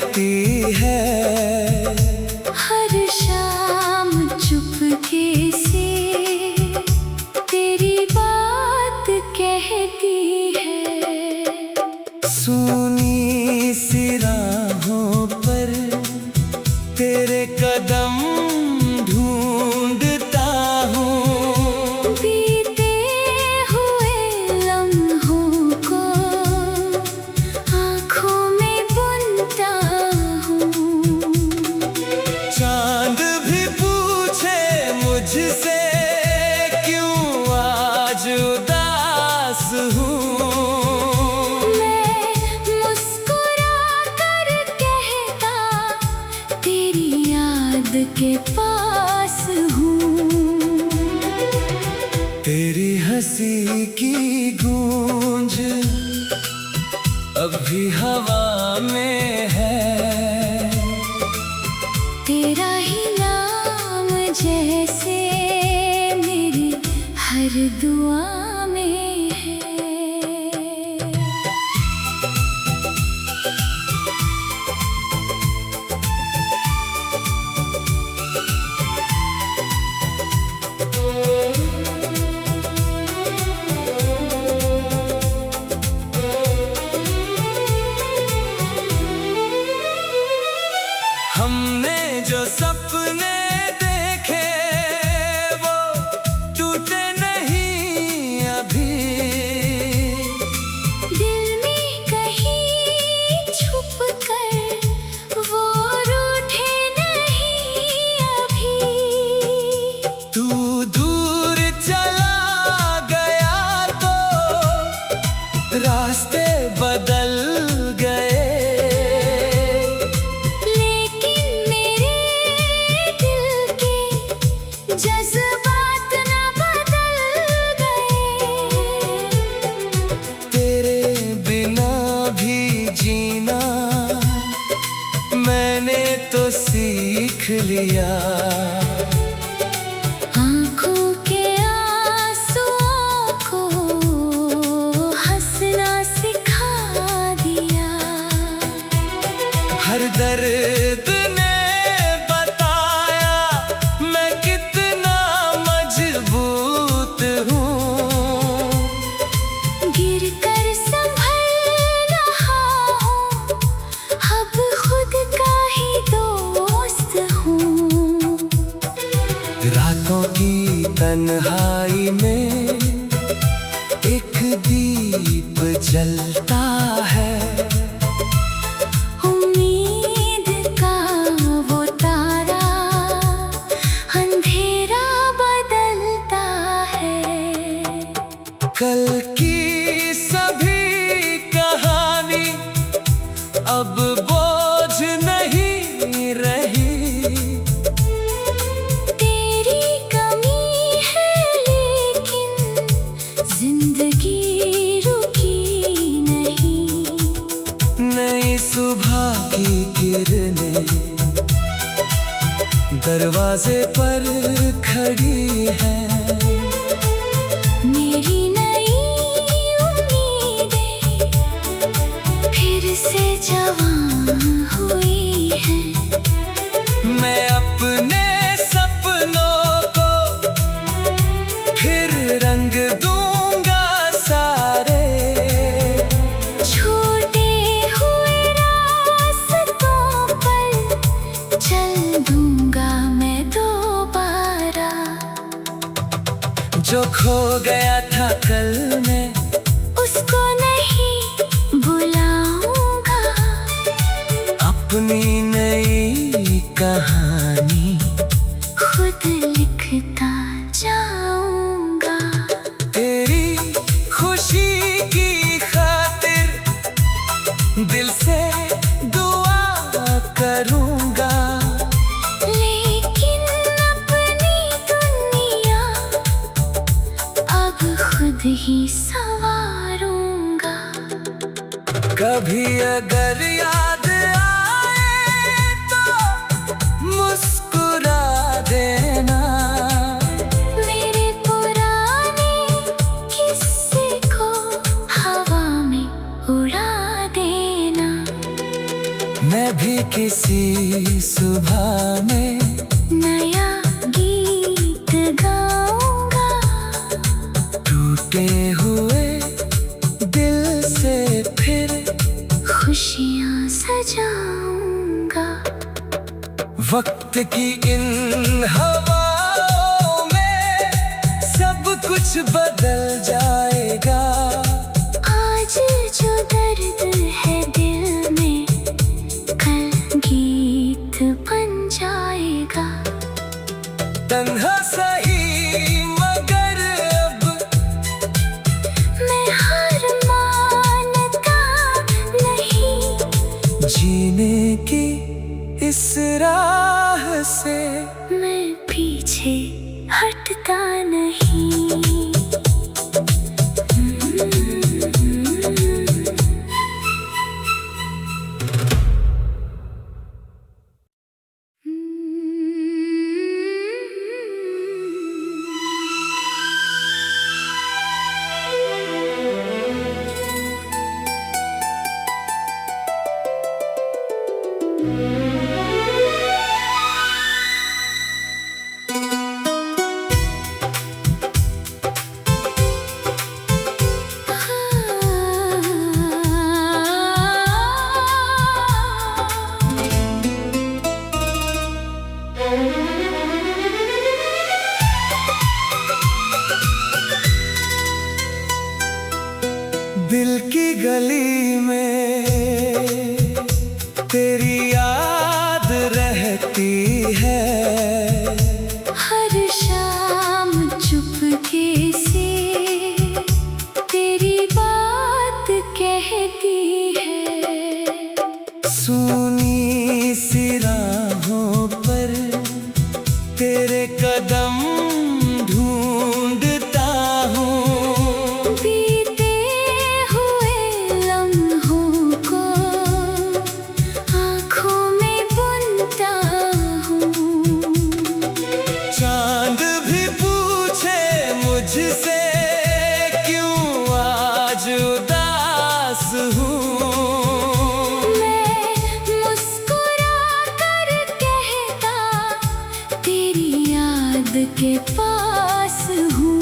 कहती है। हर शाम चुपके से तेरी बात कहती है। सुनी सी राहों पर तेरे कदम ढूंढता हूँ। बीते हुए लम्हों को आँखों में बुनता हूँ। चांद भी पूछे मुझसे क्यों आज उदास हूँ। मैं मुस्कुरा कर कहता तेरी याद के पास हूँ। तेरी हंसी की गूंज अब भी हवा में है। तेरा ही नाम जैसे मेरी हर दुआ में है। हमने जो सपने देखे वो टूटे नहीं अभी। दिल में कहीं छुप कर वो रूठे नहीं अभी। तू दूर चला गया तो रास्ते बदल गए। जज्बात न बदल गए। तेरे बिना भी जीना मैंने तो सीख लिया। आँखों के आंसुओं को हंसना सिखा दिया। हर दर्द ने बताया मैं कितना मजबूत हूँ। गिर कर संभल रहा हूँ, अब खुद का ही दोस्त हूँ। रातों की तन्हाई में एक दीप जलता है। उम्मीद का वो तारा अंधेरा बदलता है। कल की सभी कहानी अब बोझ नहीं रही। तेरी कमी है लेकिन जिंदगी रुकी नहीं। नई सुबह की किरणें दरवाजे पर खड़ी है। मेरी नई उम्मीदें फिर से जवान हुई है। मैं अपने सपनों को फिर रंग दूंगा सारे। छूटे हुए रास्तों पर चल दूंगा मैं दोबारा। जो खो गया था कल में उसको नहीं बुलाऊंगा। अपनी नई कहानी खुद लिखता जाऊंगा। तेरी खुशी की खातिर दिल से दुआ करूंगा। लेकिन अपनी दुनिया अब खुद ही संवारूंगा। कभी अगर याद आए तो मुस्कुरा देना। मेरे पुराने किस्से को हवा में उड़ा देना। मैं भी किसी सुबह में नया गीत गाऊंगा। टूटे हुए दिल से फिर खुशियाँ सजाऊंगा। वक्त की इन हवाओं में सब कुछ बदल जाएगा। आज जो दर्द है दिल में, कल गीत बन जाएगा। तन्हा सही मगर अब मैं हार मानता नहीं। जीने की इस राह से मैं पीछे हटता नहीं। दिल की गली में तेरी याद रहती है। हर शाम चुपके से तेरी बात कहती है। सुनी सी राहों पर तेरे कदम ढूंढता हूँ। बीते हुए लम्हों को आँखों में बुनता हूँ। चांद भी पूछे मुझसे क्यों आज उदास हूँ। मैं मुस्कुरा कर कहता तेरी याद के पास हूँ।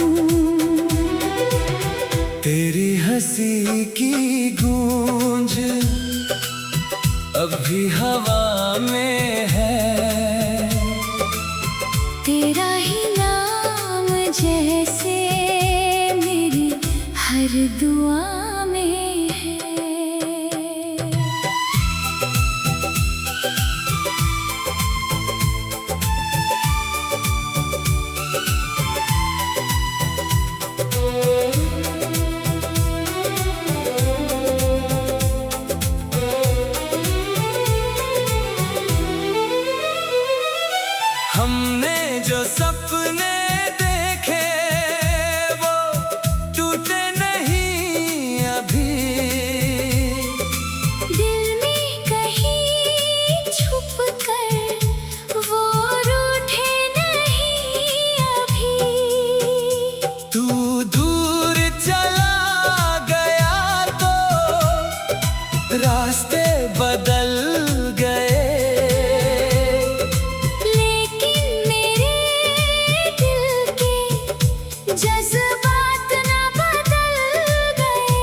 तेरी हंसी की गूंज अब भी हवा में है। तेरा ही नाम जैसे मेरी हर दुआ में है। हमने जो सपने देखे वो टूटे नहीं अभी। दिल में कहीं छुप कर वो रूठे नहीं अभी। तू दूर चला गया तो रास्ते बदल गए। जज्बात ना बदल गए।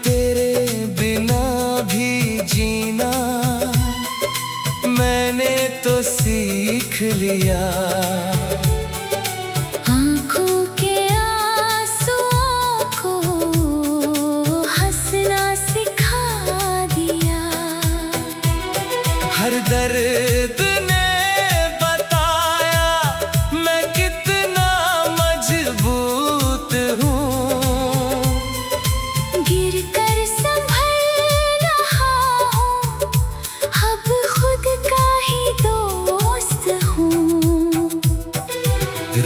तेरे बिना भी जीना मैंने तो सीख लिया। आँखों के आंसुओं को हंसना सिखा दिया। हर दर्द ने बताया मैं कितना मजबूत हूँ। गिर कर संभल रहा हूँ, अब खुद का ही दोस्त हूँ।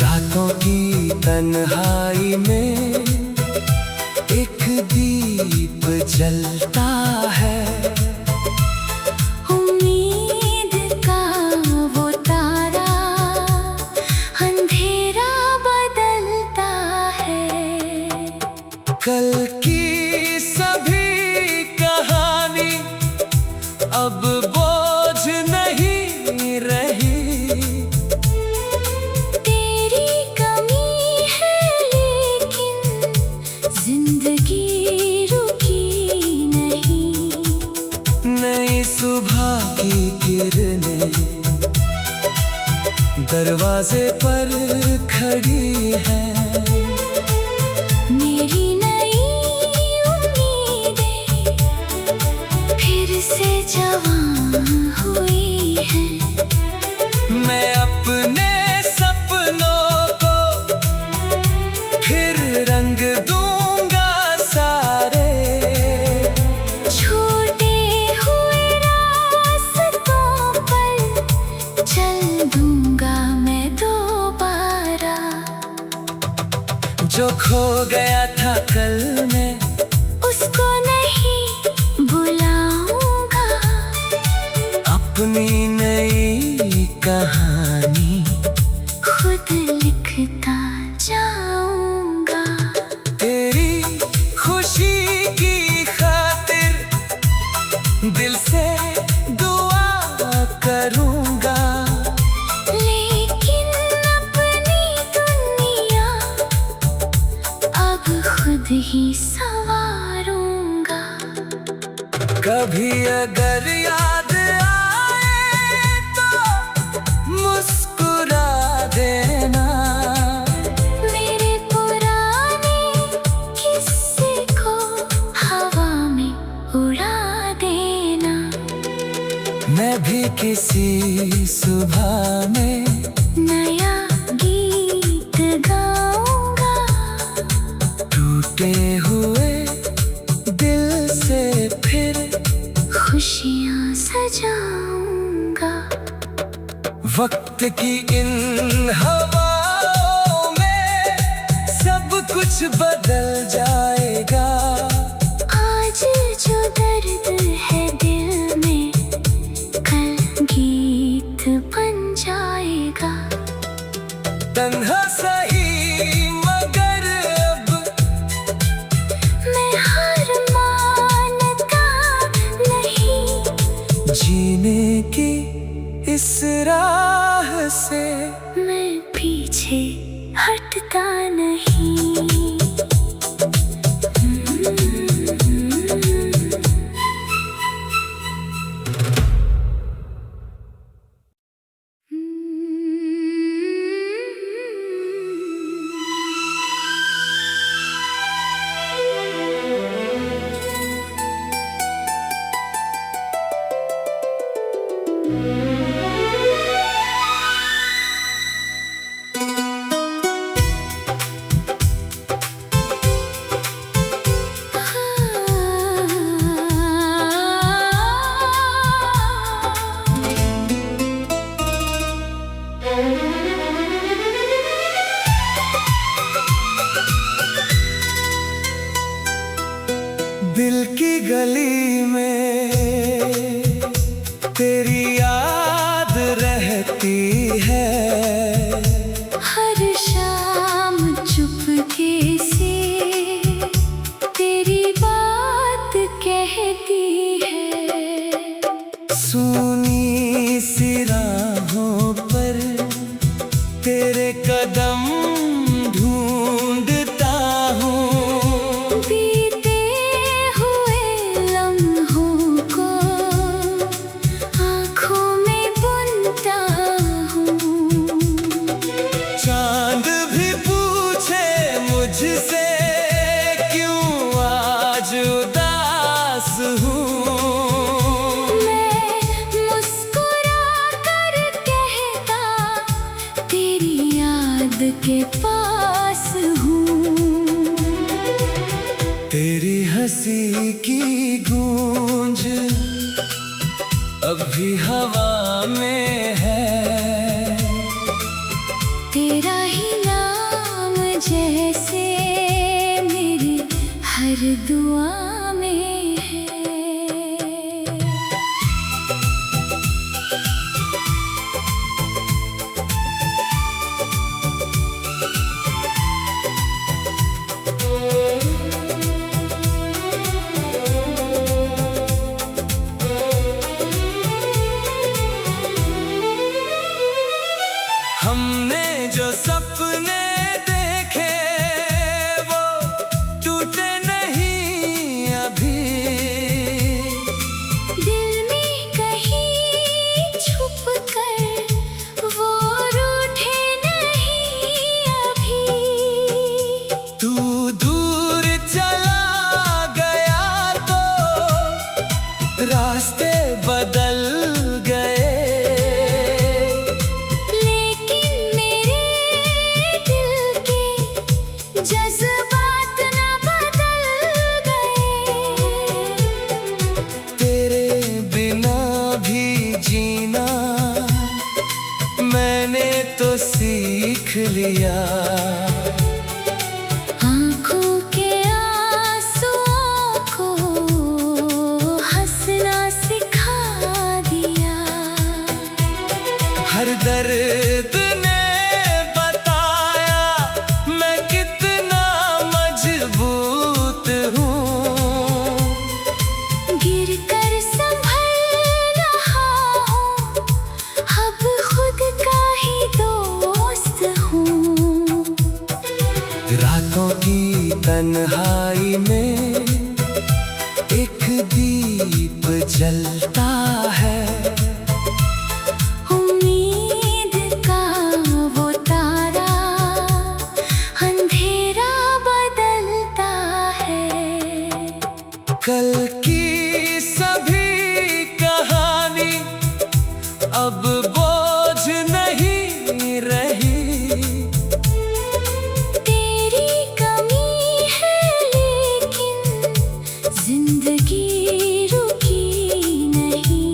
रातों की तन्हाई में एक दीप जलता है। उम्मीद का वो तारा अंधेरा बदलता है। कल की सभी कहानी अब बोझ नहीं रही। तेरी कमी है लेकिन जिंदगी रुकी नहीं। नई सुबह की किरणें दरवाजे पर खड़ी है। मेरी नई उम्मीदें फिर से जवान हुई है। मैं अपने सपनों को फिर रंग दूंगा सारे। छूटे हुए रास्तों पर चल दूंगा मैं दोबारा। जो खो गया था कल में उसको नहीं बुलाऊंगा। अपनी नई कहानी खुद लिखता जाऊंगा। तेरी खुशी की खातिर दिल से दुआ करूंगा। लेकिन अपनी दुनिया अब खुद ही संवारूंगा। कभी अगर याद आए तो मुस्कुरा देना। मेरे पुराने किस्से को हवा में उड़ा देना। मैं भी किसी सुबह में नया गीत गाऊंगा। टूटे हुए दिल से फिर खुशियाँ सजाऊंगा। वक्त की इन हवाओं में सब कुछ बदल जाएगा। आज जो दर्द है दिल में कल गीत बन जाएगा। तन्हा सही मगर अब मैं हार मानता नहीं। जीने की इस राह से मैं पीछे हटता नहीं। दिल की गली में तेरी याद रहती है। हर शाम चुपके से तेरी बात कहती है। सुनी सी राहों पर तेरे कदम ढूंढता हूँ। बीते हुए लम्हों को आँखों में बुनता हूँ। चांद भी पूछे मुझसे क्यों आज उदास हूँ। मैं मुस्कुरा कर कहता तेरी याद के पास हूँ। तेरी हंसी की गूंज अब भी हवा में है। तेरा ही नाम जैसे मेरी हर दुआ में है। रास्ते बदल गए, लेकिन मेरे दिल के जज्बात ना बदल गए। तेरे बिना भी जीना मैंने तो सीख लिया। आँखों के आंसुओं को हंसना सिखा दिया। हर दर्द ने बताया मैं कितना मजबूत हूँ। गिर कर संभल रहा हूँ, अब खुद का ही दोस्त हूँ। रातों की तन्हाई में एक दीप जलता है, उम्मीद का वो तारा अंधेरा बदलता है। कल की सभी कहानी अब बोझ नहीं रही। तेरी कमी है लेकिन जिंदगी रुकी नहीं।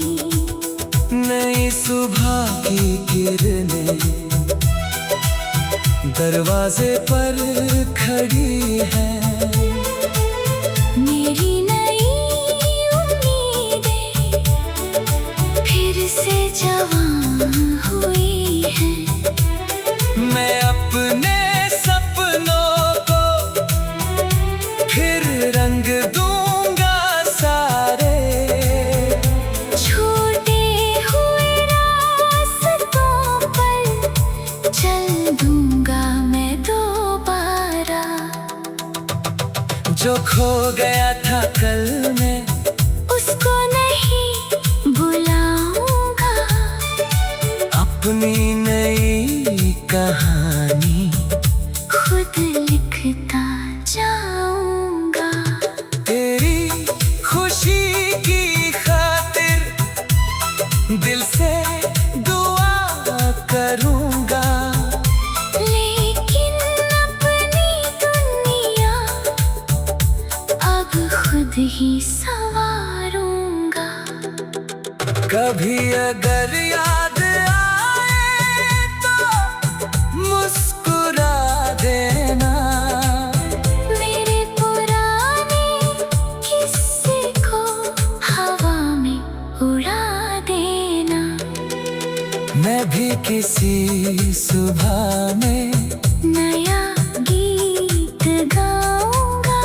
नई सुबह की किरणें दरवाजे पर खड़ी है। मेरी नई उम्मीदें फिर से जवान हुई हैं। मैं अपने सपनों को फिर रंग दूंगा सारे। छूटे हुए रास्तों पर चल दूंगा मैं दोबारा। जो खो गया था कल में उसको नहीं बुलाऊंगा। अपनी नई कहानी खुद लिखता जाऊंगा। तेरी खुशी की खातिर दिल से दुआ करूंगा। लेकिन अपनी दुनिया अब खुद ही संवारूंगा। कभी अगर याद आए तो मुस्कुरा देना। मेरे पुराने किस्से को हवा में उड़ा देना। मैं भी किसी सुबह में नया गीत गाऊंगा।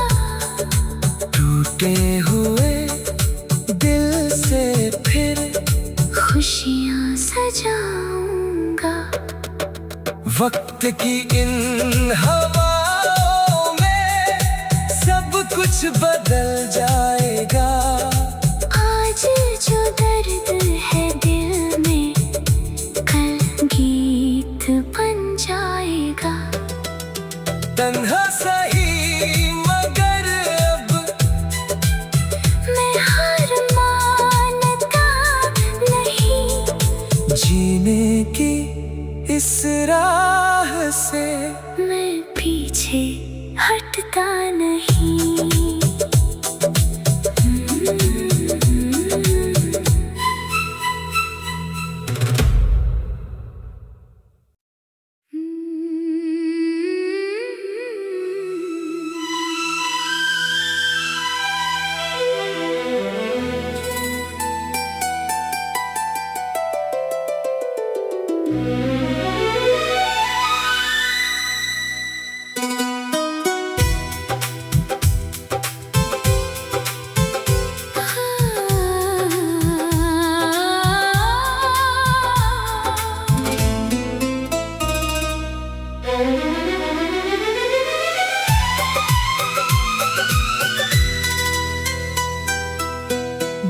टूटे हुए दिल से फिर खुशियाँ सजाऊंगा। वक्त की इन हवाओं में सब कुछ बदल जाएगा। आज जो दर्द है दिल में कल गीत बन जाएगा। तन्हा सही मगर अब मैं हार मानता नहीं। जीने की इस राह से मैं पीछे हटता नहीं।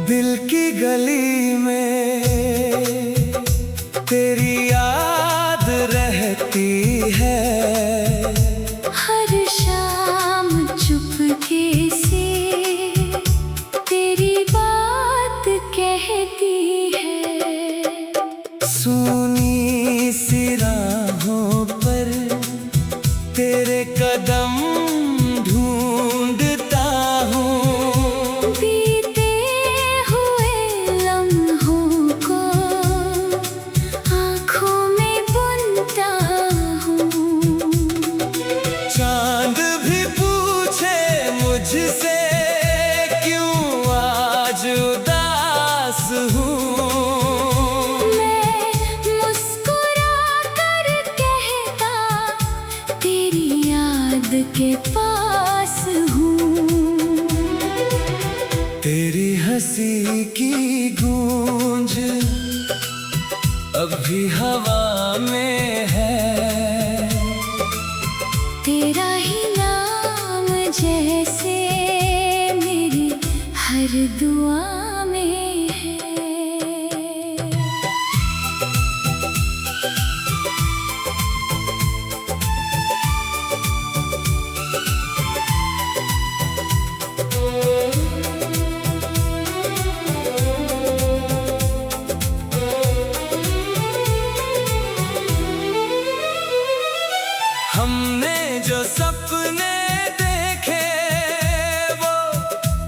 दिल की गली में तेरी याद रहती है। हर शाम चुपके से तेरी बात हूँ। मैं मुस्कुरा कर कहता तेरी याद के पास हूँ। तेरी हंसी की गूंज अब भी हवा में है। तेरा ही नाम जैसे मेरी हर दुआ में है। हमने जो सपने देखे वो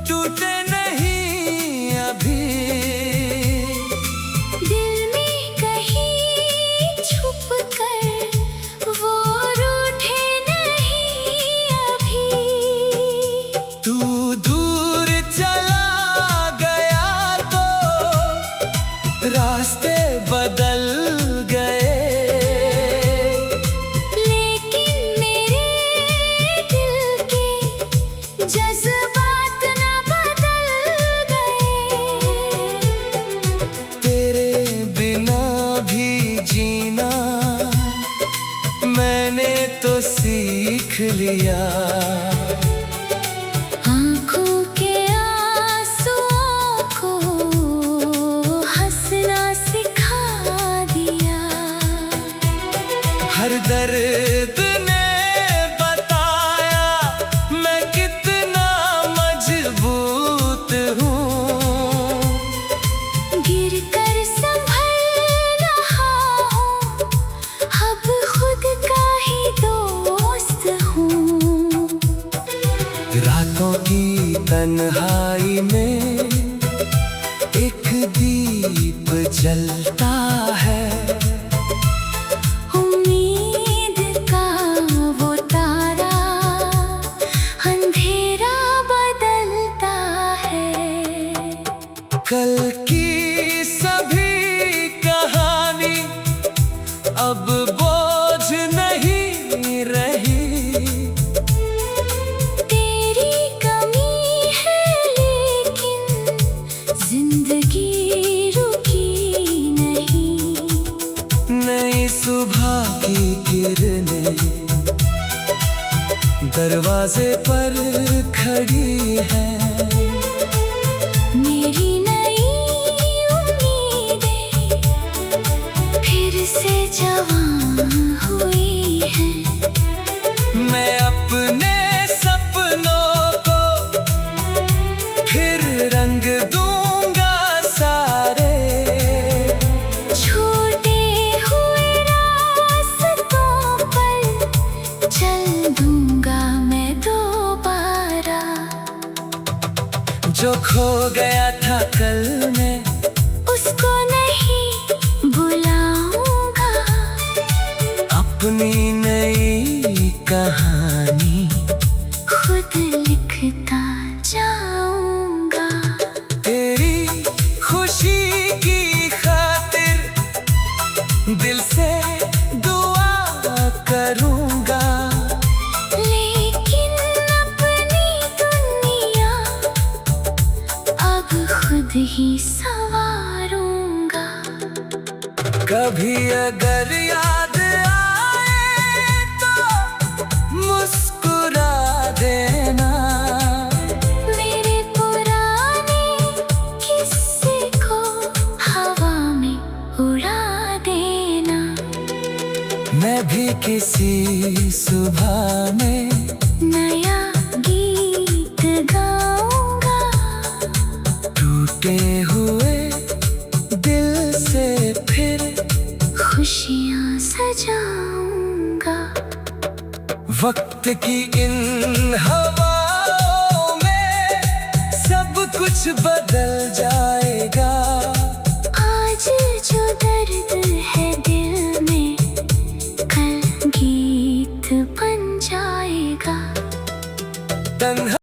टूटे नहीं अभी। दिल में कहीं छुप कर वो रूठे नहीं अभी। तू दूर चला गया तो रास्ते बदल गए। जज्बात न बदल गए। तेरे बिना भी जीना मैंने तो सीख लिया। आँखों के आंसुओं को हंसना सिखा दिया। हर दर्द ने रातों की तन्हाई में एक दीप जलता है। उम्मीद का वो तारा अंधेरा बदलता है। कल की सभी कहानी अब बोझ नहीं रही। जिंदगी रुकी नहीं। नई सुबह की किरणें दरवाजे पर खड़ी है। मेरी नई उम्मीदें फिर से जवान हुई है। मैं अपने सपनों को फिर रंग दूंगा सारे। छूटे हुए रास्तों पर चल दूंगा मैं दोबारा। जो खो गया था कल में उसको नहीं बुलाऊंगा। अपनी नई कहानी खुद लिखता जाऊंगा। तेरी खुशी की खातिर दिल से दुआ करूंगा। लेकिन अपनी दुनिया अब खुद ही संवारूंगा। कभी अगर याद आए तो मुस्कुरा देना। मेरे पुराने किस्से को हवा में उड़ा देना। मैं भी किसी सुबह में नया गीत गाऊंगा। टूटे हुए दिल से फिर खुशियाँ सजाऊंगा। वक्त की इन हवाओं में सब कुछ बदल जाएगा।